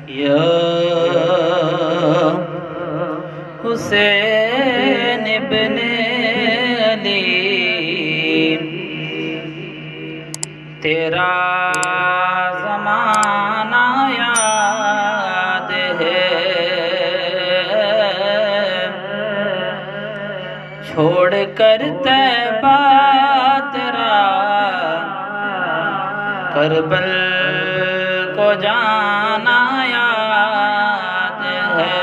یا حسین ابن علی تیرا زمانہ یاد ہے، چھوڑ کر طیبہ تیرا کربل کو جانا یاد ہے،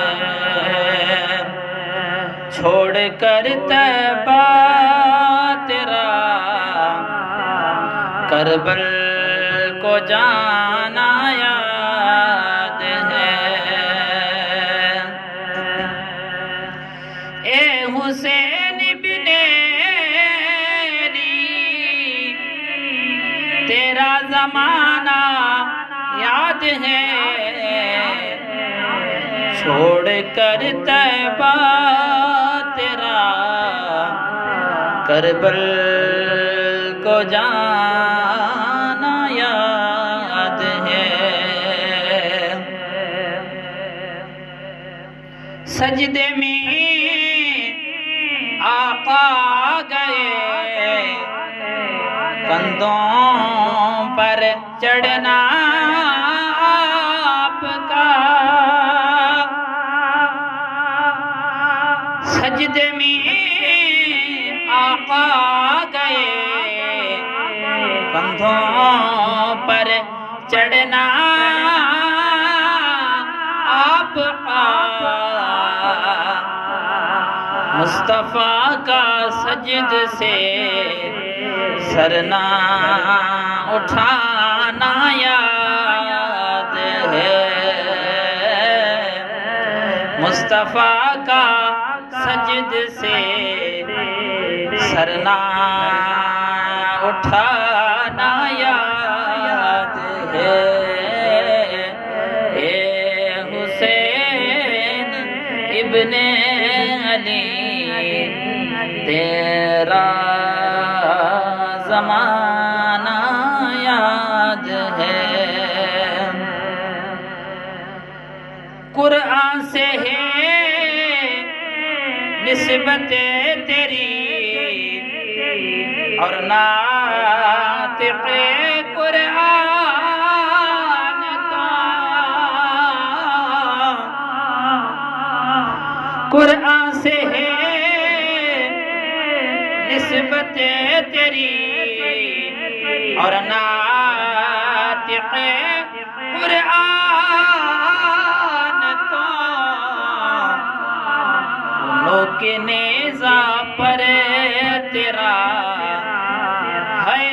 چھوڑ کر طیبہ تیرا کربل کو جانا یاد ہے۔ اے حسین ابن علی تیرا زمانہ یاد ہے، چھوڑ کر طیبہ تیرا کربل کو جانا یاد ہے۔ سجدے میں آقا گئے، کندھوں پر چڑھنا آپ کا، سجدے میں آقا گئے، کندھوں پر چڑھنا آپ کا، مصطفیٰ کا سجد سے سرنا اٹھانا یاد ہے، مصطفیٰ کا سجد سے سرنا اٹھانا یاد ہے۔ اے حسین ابن علی تیرا زمانہ یاد ہے، قرآن سے ہے نسبت تیری اور ناطق قرآن کا، قرآن سے ہے نسبت تیری اور ناطق قرآن کا، انہوں کے نیزہ پر تیرا ہے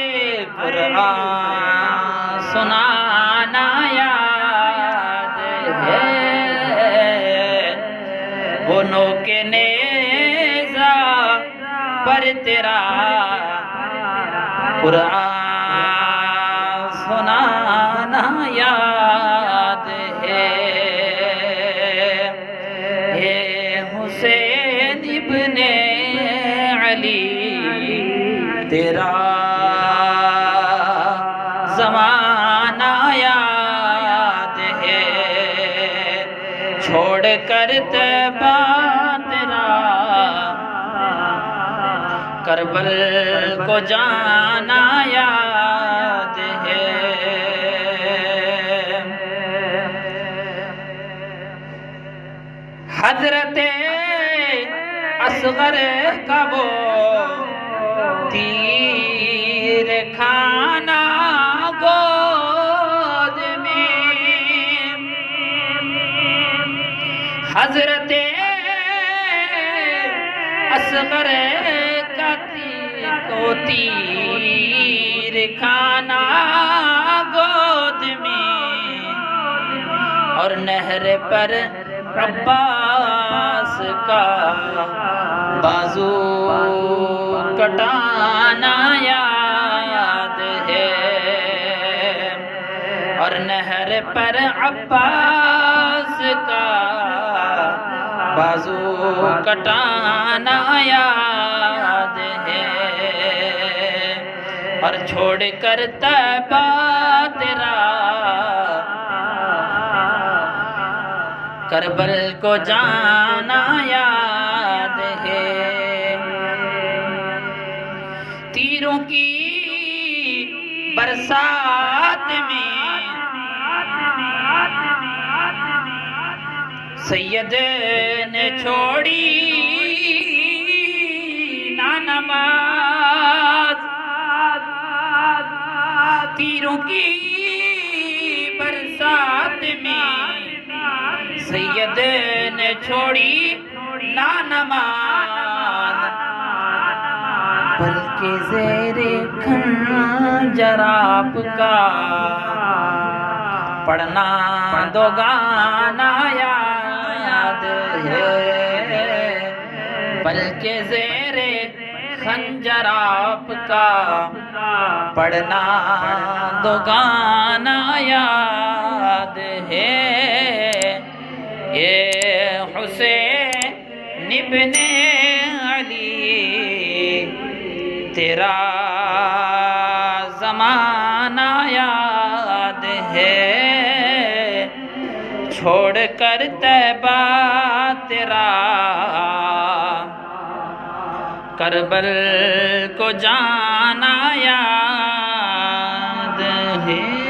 قرآن سنانا یاد ہے، وہ نوک نیزہ پر تیرا قرآن سنانا یاد ہے۔ اے حسین ابن علی تیرا زمانہ یاد ہے، چھوڑ کر طیبہ تیرا کربل کو جانا یاد ہے۔ حضرت اصغر کا وہ تیر کھانا گود میں، حضرت اصغر کا تیر کھانا گود میں، اور نہر پر عباس کا بازو کٹانا یاد ہے، اور نہر پر عباس کا بازو کٹانا یاد ہے، اور چھوڑ کر طیبہ تیرا کربل کو جانا یاد ہے، تیروں کی برسات میں سید نے چھوڑی نہ نماز، تیروں کی برسات میں سید نے چھوڑی نہ نماز، بلکہ زیر خنجر آپ کا پڑھنا دو گانا یاد ہے، بلکہ زیر خنجر آپ کا پڑھنا دو گانا یاد ہے، یہ حسین ابن علی تیرا زمانہ یاد ہے، چھوڑ کر طیبہ تیرا کربل کو جانا یاد ہے۔